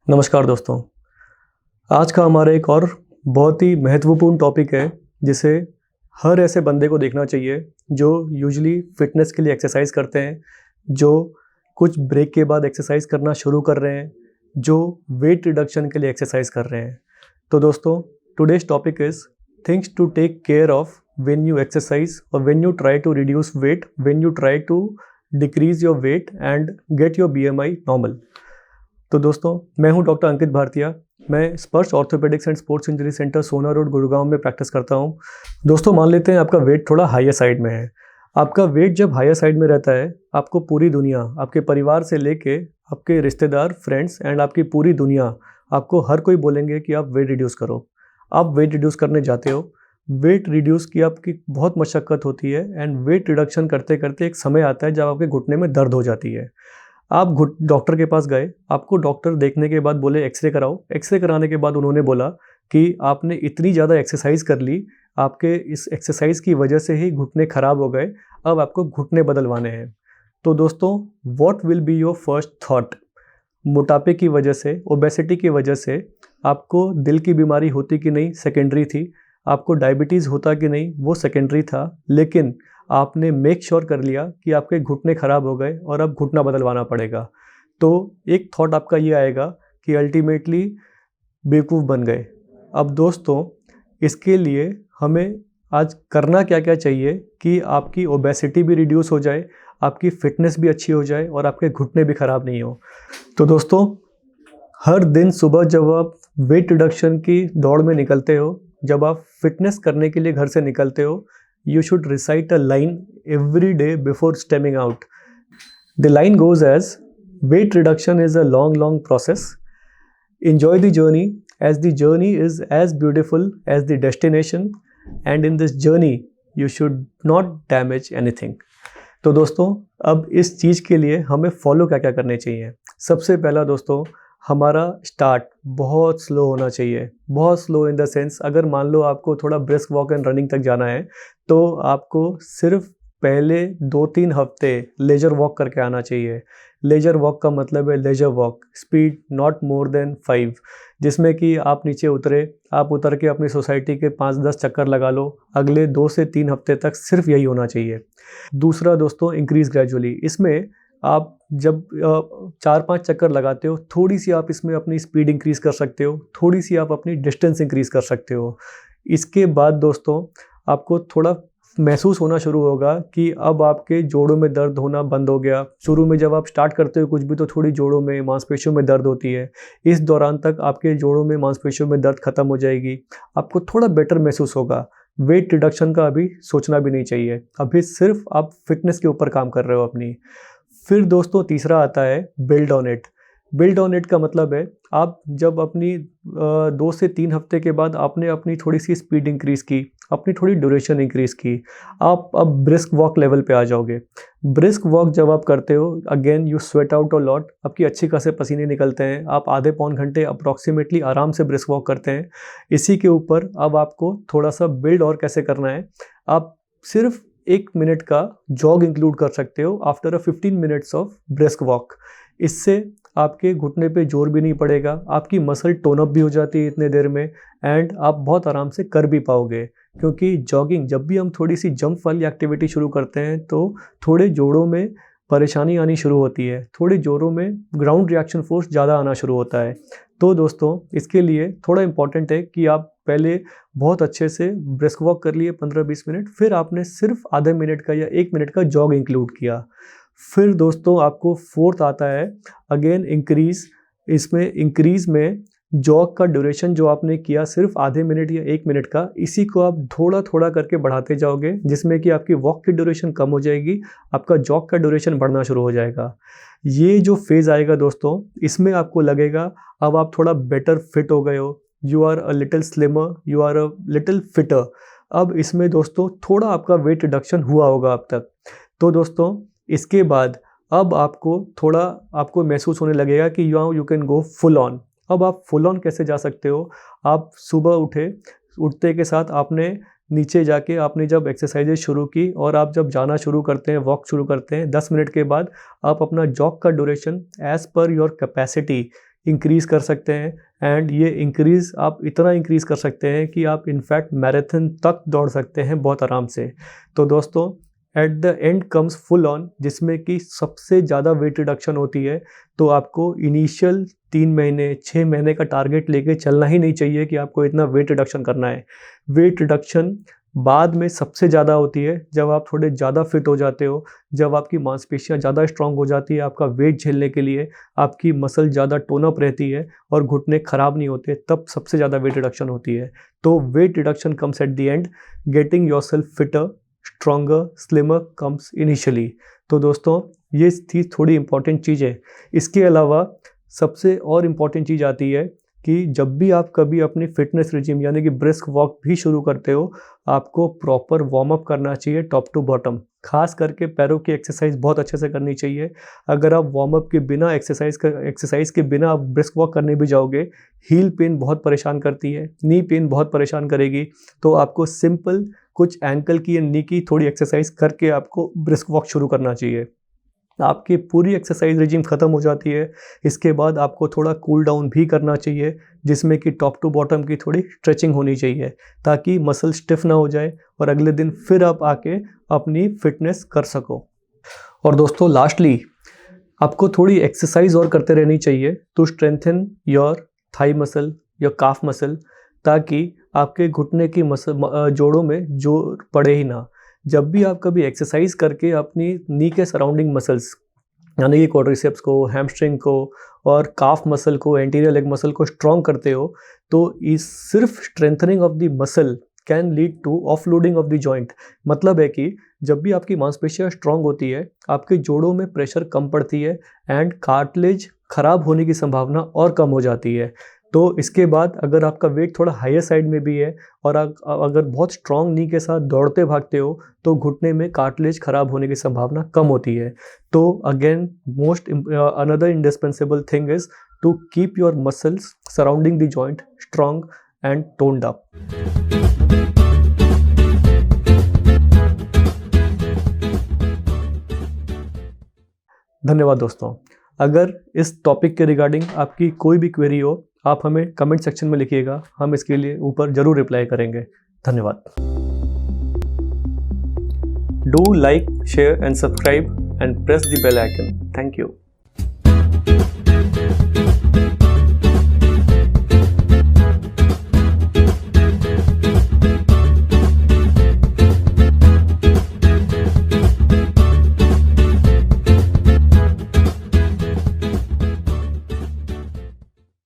नमस्कार दोस्तों। आज का हमारा एक और बहुत ही महत्वपूर्ण टॉपिक है जिसे हर ऐसे बंदे को देखना चाहिए जो यूजुअली फिटनेस के लिए एक्सरसाइज करते हैं, जो कुछ ब्रेक के बाद एक्सरसाइज करना शुरू कर रहे हैं, जो वेट रिडक्शन के लिए एक्सरसाइज कर रहे हैं। तो दोस्तों, today's topic is things to take care of when you exercise और when you try to reduce weight, when you try to decrease your weight and get your BMI normal. तो दोस्तों, मैं हूं डॉक्टर अंकित भारतीय। मैं Sparsh orthopaedics and sports injury centre Sona road Gurgaon में practice करता हूं। दोस्तों, मान लेते हैं आपका वेट थोड़ा हायर साइड में है। आपका वेट जब हायर साइड में रहता है, आपको पूरी दुनिया, आपके परिवार से लेके आपके रिश्तेदार, फ्रेंड्स एंड आपकी पूरी दुनिया, आपको हर कोई बोलेंगे कि आप वेट रिड्यूस करो। आप वेट रिड्यूस करने जाते हो, वेट रिड्यूस की आपकी बहुत मशक्क़त होती है एंड वेट रिडक्शन करते करते एक समय आता है जब आपके घुटने में दर्द हो जाती है। आप डॉक्टर के पास गए, आपको डॉक्टर देखने के बाद बोले एक्सरे कराओ। एक्सरे कराने के बाद उन्होंने बोला कि आपने इतनी ज़्यादा एक्सरसाइज कर ली, आपके इस एक्सरसाइज की वजह से ही घुटने ख़राब हो गए, अब आपको घुटने बदलवाने हैं। तो दोस्तों, what will be your first thought? मोटापे की वजह से, ओबेसिटी की वजह से आपको दिल की बीमारी होती कि नहीं, सेकेंडरी थी। आपको डायबिटीज़ होता कि नहीं, वो सेकेंडरी था। लेकिन आपने मेक श्योर कर लिया कि आपके घुटने ख़राब हो गए और अब घुटना बदलवाना पड़ेगा। तो एक थॉट आपका ये आएगा कि अल्टीमेटली बेवकूफ़ बन गए। अब दोस्तों, इसके लिए हमें आज करना क्या क्या चाहिए कि आपकी ओबेसिटी भी रिड्यूस हो जाए, आपकी फ़िटनेस भी अच्छी हो जाए और आपके घुटने भी ख़राब नहीं हो। तो दोस्तों, हर दिन सुबह जब आप वेट रिडक्शन की दौड़ में निकलते हो, जब आप फिटनेस करने के लिए घर से निकलते हो, you should recite a line every day before stepping out. The line goes as, weight reduction is a long process. Enjoy the journey, as the journey is as beautiful as the destination, and in this journey you should not damage anything. तो दोस्तों, अब इस चीज़ के लिए हमें follow क्या क्या करने चाहिए। सबसे पहला दोस्तों, हमारा स्टार्ट बहुत स्लो होना चाहिए। बहुत स्लो इन द सेंस, अगर मान लो आपको थोड़ा ब्रिस्क वॉक एंड रनिंग तक जाना है तो आपको सिर्फ पहले 2-3 हफ्ते लेजर वॉक करके आना चाहिए। लेजर वॉक का मतलब है leisure walk, speed not more than 5, जिसमें कि आप नीचे उतरे, आप उतर के अपनी सोसाइटी के 5-10 चक्कर लगा लो। अगले 2 से 3 हफ्ते तक सिर्फ यही होना चाहिए। दूसरा दोस्तों, इंक्रीज़ ग्रेजुअली। इसमें आप जब 4-5 चक्कर लगाते हो, थोड़ी सी आप इसमें अपनी स्पीड इंक्रीज़ कर सकते हो, थोड़ी सी आप अपनी डिस्टेंस इंक्रीज़ कर सकते हो। इसके बाद दोस्तों, आपको थोड़ा महसूस होना शुरू होगा कि अब आपके जोड़ों में दर्द होना बंद हो गया। शुरू में जब आप स्टार्ट करते हो कुछ भी तो थोड़ी जोड़ों में, मांसपेशियों में दर्द होती है। इस दौरान तक आपके जोड़ों में, मांसपेशियों में दर्द खत्म हो जाएगी। आपको थोड़ा बेटर महसूस होगा। वेट रिडक्शन का अभी सोचना भी नहीं चाहिए, अभी सिर्फ आप फिटनेस के ऊपर काम कर रहे हो अपनी। फिर दोस्तों, तीसरा आता है build on it. Build on it का मतलब है, आप जब अपनी 2 से 3 हफ्ते के बाद आपने अपनी थोड़ी सी स्पीड इंक्रीज़ की, अपनी थोड़ी ड्यूरेशन इंक्रीज़ की, आप अब ब्रिस्क वॉक लेवल पे आ जाओगे। ब्रिस्क वॉक जब आप करते हो, again you sweat out a lot, आपकी अच्छी खासे पसीने निकलते हैं, आप आधे पौन घंटे अप्रॉक्सीमेटली आराम से ब्रिस्क वॉक करते हैं। इसी के ऊपर अब आपको थोड़ा सा बिल्ड और कैसे करना है, आप सिर्फ 1 मिनट का जॉग इंक्लूड कर सकते हो after a 15 minutes of brisk walk. इससे आपके घुटने पे जोर भी नहीं पड़ेगा, आपकी मसल टोन अप भी हो जाती है इतने देर में एंड आप बहुत आराम से कर भी पाओगे। क्योंकि जॉगिंग, जब भी हम थोड़ी सी जंप वाली एक्टिविटी शुरू करते हैं तो थोड़े जोड़ों में परेशानी आनी शुरू होती है, थोड़े जोड़ों में ग्राउंड रिएक्शन फोर्स ज़्यादा आना शुरू होता है। तो दोस्तों, इसके लिए थोड़ा इम्पॉर्टेंट है कि आप पहले बहुत अच्छे से ब्रिस्क वॉक कर लिए 15-20 मिनट, फिर आपने सिर्फ आधे मिनट का या 1 मिनट का जॉग इंक्लूड किया। फिर दोस्तों, आपको फोर्थ आता है अगेन इंक्रीज़। इसमें इंक्रीज़ में जॉग का ड्यूरेशन जो आपने किया सिर्फ आधे मिनट या 1 मिनट का, इसी को आप थोड़ा थोड़ा करके बढ़ाते जाओगे, जिसमें कि आपकी वॉक की ड्यूरेशन कम हो जाएगी, आपका जॉग का ड्यूरेशन बढ़ना शुरू हो जाएगा। ये जो फेज़ आएगा दोस्तों, इसमें आपको लगेगा अब आप थोड़ा बेटर फिट हो गए हो, you are a little slimmer, you are a little fitter. अब इसमें दोस्तों थोड़ा आपका वेट रिडक्शन हुआ होगा अब तक। तो दोस्तों, इसके बाद अब आपको महसूस होने लगेगा कि you can go full on. अब आप फुल ऑन कैसे जा सकते हो? आप सुबह उठते के साथ आपने नीचे जाके आपने जब एक्सरसाइजेज शुरू की और आप जब जाना शुरू करते हैं, वॉक शुरू करते हैं, 10 मिनट के बाद आप अपना जॉग का duration as per your capacity increase कर सकते हैं। एंड ये इंक्रीज़ आप इतना इंक्रीज़ कर सकते हैं कि आप इनफैक्ट मैराथन तक दौड़ सकते हैं बहुत आराम से। तो दोस्तों, at the end comes full on, जिसमें कि सबसे ज़्यादा वेट रिडक्शन होती है। तो आपको इनिशियल 3 महीने 6 महीने का टारगेट लेके चलना ही नहीं चाहिए कि आपको इतना वेट रिडक्शन करना है। वेट रिडक्शन बाद में सबसे ज़्यादा होती है जब आप थोड़े ज़्यादा फिट हो जाते हो, जब आपकी मांसपेशियाँ ज़्यादा स्ट्रांग हो जाती है आपका वेट झेलने के लिए, आपकी मसल ज़्यादा टोन अप रहती है और घुटने ख़राब नहीं होते, तब सबसे ज़्यादा वेट रिडक्शन होती है। तो weight reduction comes at the end, getting yourself fitter, stronger, slimmer comes initially. तो दोस्तों, ये थी थोड़ी इंपॉर्टेंट चीज़ें। इसके अलावा सबसे और इम्पॉर्टेंट चीज़ आती है कि जब भी आप कभी अपनी फिटनेस रिजिम यानी कि ब्रिस्क वॉक भी शुरू करते हो, आपको प्रॉपर वार्म अप करना चाहिए टॉप टू बॉटम। खास करके पैरों की एक्सरसाइज बहुत अच्छे से करनी चाहिए। अगर आप वार्म अप के बिना एक्सरसाइज के बिना आप ब्रिस्क वॉक करने भी जाओगे, हील पेन बहुत परेशान करती है, नी पेन बहुत परेशान करेगी। तो आपको सिंपल कुछ एंकल की या नी की थोड़ी एक्सरसाइज करके आपको ब्रिस्क वॉक शुरू करना चाहिए। आपकी पूरी एक्सरसाइज रिजिम ख़त्म हो जाती है, इसके बाद आपको थोड़ा कूल डाउन भी करना चाहिए, जिसमें कि टॉप टू बॉटम की थोड़ी स्ट्रेचिंग होनी चाहिए ताकि मसल स्टिफ ना हो जाए और अगले दिन फिर आप आके अपनी फिटनेस कर सको। और दोस्तों, लास्टली आपको थोड़ी एक्सरसाइज और करते रहनी चाहिए to strengthen your thigh muscle, your calf muscle, ताकि आपके घुटने की जोड़ों में जोर पड़े ही ना। जब भी आप कभी एक्सरसाइज करके अपनी नी के सराउंडिंग मसल्स यानी कि क्वाड्रिसेप्स को, हैमस्ट्रिंग को और काफ मसल को, एंटीरियर लेग मसल को स्ट्रॉन्ग करते हो, तो इस सिर्फ strengthening of the muscle can lead to offloading of the joint. मतलब है कि जब भी आपकी मांसपेशियाँ स्ट्रांग होती है, आपके जोड़ों में प्रेशर कम पड़ती है एंड कार्टिलेज खराब होने की संभावना और कम हो जाती है। तो इसके बाद अगर आपका वेट थोड़ा हायर साइड में भी है और अगर बहुत स्ट्रांग नी के साथ दौड़ते भागते हो, तो घुटने में कार्टिलेज खराब होने की संभावना कम होती है। तो again most another indispensable thing is to keep your muscles surrounding the joint strong and toned up. धन्यवाद दोस्तों। अगर इस टॉपिक के रिगार्डिंग आपकी कोई भी क्वेरी हो, आप हमें कमेंट सेक्शन में लिखिएगा, हम इसके लिए ऊपर ज़रूर रिप्लाई करेंगे। धन्यवाद। Do like, share and subscribe and press the bell icon. Thank you.